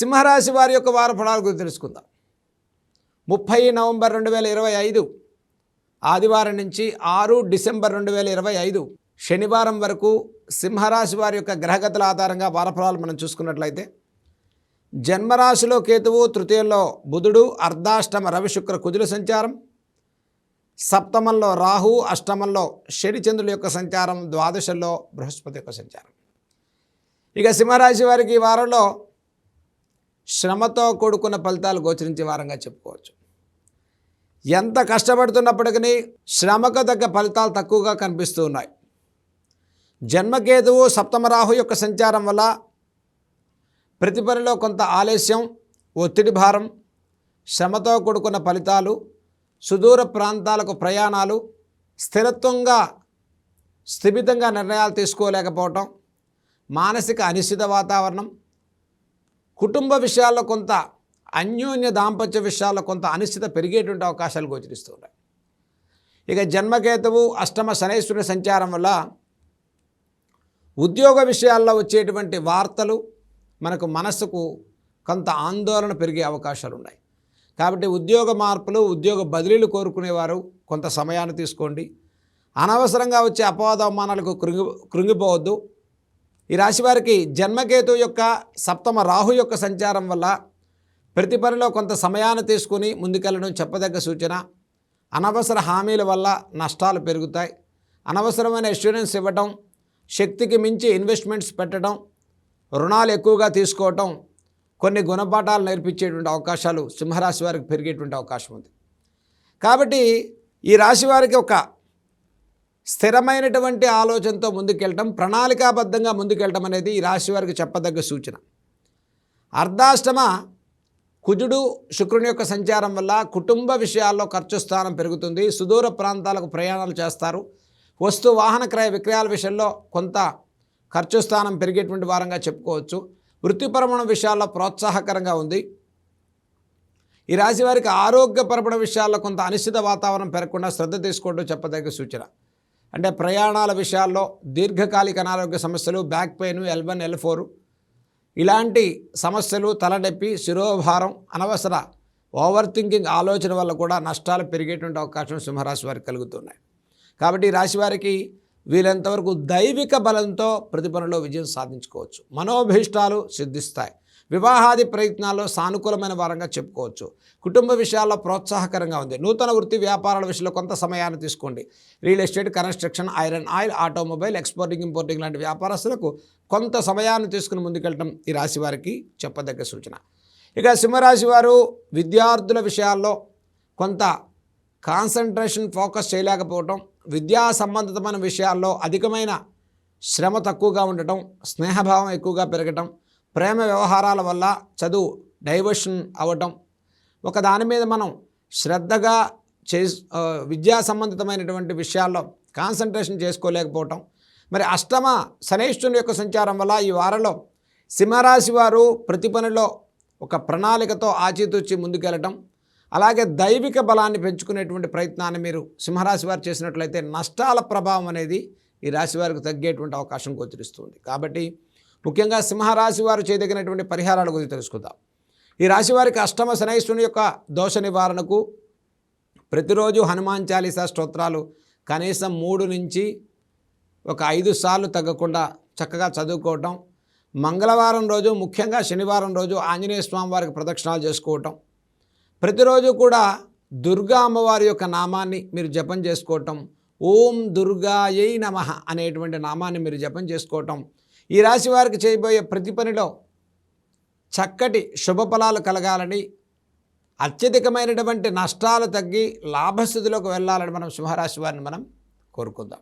సింహరాశి వారి యొక్క వార ఫలాల గురించి తెలుసుకుందాం. 30 నవంబర్ 2025 ఆదివారం నుంచి 6 డిసెంబర్ 2025 శనివారం వరకు సింహరాశి వారి యొక్క గ్రహగతుల ఆధారంగా వారఫలాలు మనం చూసుకున్నట్లయితే, జన్మరాశిలో కేతువు, తృతీయంలో బుధుడు, అర్ధాష్టమ రవి శుక్ర కుజుల సంచారం, సప్తమంలో రాహు, అష్టమంలో శనిచంద్రుల యొక్క సంచారం, ద్వాదశంలో బృహస్పతి యొక్క సంచారం. ఇక సింహరాశి వారికి ఈ వారంలో శ్రమతో కూడుకున్న ఫలితాలు గోచరించే వారంగా చెప్పుకోవచ్చు. ఎంత కష్టపడుతున్నప్పటికీ శ్రమకు తగ్గ ఫలితాలు తక్కువగా కనిపిస్తూ ఉన్నాయి. జన్మకేతువు, సప్తమ రాహు యొక్క సంచారం వల్ల ప్రతి పనిలో కొంత ఆలస్యం, ఒత్తిడి భారం, శ్రమతో కూడుకున్న ఫలితాలు, సుదూర ప్రాంతాలకు ప్రయాణాలు, స్థిమితంగా నిర్ణయాలు తీసుకోలేకపోవటం, మానసిక అనిశ్చిత వాతావరణం, కుటుంబ విషయాల్లో కొంత అన్యోన్య దాంపత్య విషయాల్లో కొంత అనిశ్చిత పెరిగేటువంటి అవకాశాలు గోచరిస్తున్నాయి. ఇక జన్మకేతువు, అష్టమ శనైశ్వరుని సంచారం వల్ల ఉద్యోగ విషయాల్లో వచ్చేటువంటి వార్తలు మనకు మనస్సుకు కొంత ఆందోళన పెరిగే అవకాశాలు ఉన్నాయి. కాబట్టి ఉద్యోగ మార్పులు, ఉద్యోగ బదిలీలు కోరుకునేవారు కొంత సమయాన్ని తీసుకోండి. అనవసరంగా వచ్చే అపవాద అవమానాలకు కృంగిపోవద్దు. ఈ రాశి వారికి జన్మకేతు యొక్క సప్తమ రాహు యొక్క సంచారం వల్ల ప్రతి పనిలో కొంత సమయాన్ని తీసుకుని ముందుకెళ్ళడం చెప్పదగ్గ సూచన. అనవసర హామీల వల్ల నష్టాలు పెరుగుతాయి. అనవసరమైన ఇన్సూరెన్స్ ఇవ్వటం, శక్తికి మించి ఇన్వెస్ట్మెంట్స్ పెట్టడం, రుణాలు ఎక్కువగా తీసుకోవటం కొన్ని గుణపాఠాలు నేర్పించేటువంటి అవకాశాలు సింహరాశి వారికి పెరిగేటువంటి అవకాశం ఉంది. కాబట్టి ఈ రాశి వారికి ఒక స్థిరమైనటువంటి ఆలోచనతో ముందుకెళ్ళటం, ప్రణాళికాబద్ధంగా ముందుకెళ్ళటం అనేది ఈ రాశి వారికి చెప్పదగ్గ సూచన. అర్ధాష్టమ కుజుడు, శుక్రుని యొక్క సంచారం వల్ల కుటుంబ విషయాల్లో ఖర్చు స్థానం పెరుగుతుంది. సుదూర ప్రాంతాలకు ప్రయాణాలు చేస్తారు. వస్తు వాహన క్రయ విక్రయాల విషయంలో కొంత ఖర్చు స్థానం పెరిగేటువంటి వారంగా చెప్పుకోవచ్చు. వృత్తిపరమైన విషయాల్లో ప్రోత్సాహకరంగా ఉంది. ఈ రాశి వారికి ఆరోగ్యపరమైన విషయాల్లో కొంత అనిశ్చిత వాతావరణం పెరగకుండా శ్రద్ధ తీసుకోవడం చెప్పదగ్గ సూచన. అంటే ప్రయాణాల విషయాల్లో దీర్ఘకాలిక అనారోగ్య సమస్యలు, బ్యాక్ పెయిన్, L1, L4 ఇలాంటి సమస్యలు, తలనొప్పి, శిరోభారం, అనవసర ఓవర్ థింకింగ్ ఆలోచన వల్ల కూడా నష్టాలు పెరిగేటువంటి అవకాశం సింహరాశి వారికి కలుగుతున్నాయి. కాబట్టి ఈ రాశి వారికి వీరంతవరకు దైవిక బలంతో ప్రతి పనిలో విజయం సాధించుకోవచ్చు. మనోభీష్టాలు సిద్ధిస్తాయి. వివాహాది ప్రయత్నాల్లో సానుకూలమైన వారంగా చెప్పుకోవచ్చు. కుటుంబ విషయాల్లో ప్రోత్సాహకరంగా ఉంది. నూతన వృత్తి వ్యాపారాల విషయంలో కొంత సమయాన్ని తీసుకోండి. Real estate, construction, iron, oil, automobile, exporting, importing లాంటి వ్యాపారస్తులకు కొంత సమయాన్ని తీసుకుని ముందుకెళ్ళటం ఈ రాశి వారికి చెప్పదగ్గ సూచన. ఇక సింహరాశి వారు విద్యార్థుల విషయాల్లో కొంత కాన్సన్ట్రేషన్, ఫోకస్ చేయలేకపోవటం, విద్యా సంబంధితమైన విషయాల్లో అధికమైన శ్రమ తక్కువగా ఉండటం, స్నేహభావం ఎక్కువగా పెరగటం, ప్రేమ వ్యవహారాల వల్ల చదువు డైవర్షన్ అవ్వటం, ఒక దాని మీద మనం శ్రద్ధగా విద్యా సంబంధితమైనటువంటి విషయాల్లో కాన్సన్ట్రేషన్ చేసుకోలేకపోవటం. మరి అష్టమ శనైశ్వరుని యొక్క సంచారం వల్ల ఈ వారంలో సింహరాశి వారు ప్రతి పనిలో ఒక ప్రణాళికతో ఆచితూచి ముందుకెళ్ళటం, అలాగే దైవిక బలాన్ని పెంచుకునేటువంటి ప్రయత్నాన్ని మీరు సింహరాశి వారు చేసినట్లయితే నష్టాల ప్రభావం అనేది ఈ రాశి వారికి తగ్గేటువంటి అవకాశం గోచరిస్తుంది. కాబట్టి ముఖ్యంగా సింహరాశి వారు చేయదగినటువంటి పరిహారాల గురించి తెలుసుకుందాం. ఈ రాశి వారికి అష్టమ శనైశ్వరుని యొక్క దోష నివారణకు ప్రతిరోజు హనుమాన్ చాలీసా స్తోత్రాలు కనీసం 3 నుంచి 5 సార్లు తగ్గకుండా చక్కగా చదువుకోవటం, మంగళవారం రోజు, ముఖ్యంగా శనివారం రోజు ఆంజనేయ స్వామి వారికి ప్రదక్షిణాలు చేసుకోవటం, ప్రతిరోజు కూడా దుర్గా అమ్మవారి యొక్క నామాన్ని మీరు జపం చేసుకోవటం, ఓం దుర్గాయై నమః అనేటువంటి నామాన్ని మీరు జపం చేసుకోవటం ఈ రాశి వారికి చేయబోయే ప్రతి పనిలో చక్కటి శుభఫలాలు కలగాలని, అత్యధికమైనటువంటి నష్టాలు తగ్గి లాభస్థితిలోకి వెళ్ళాలని మనం సింహరాశి వారిని మనం కోరుకుందాం.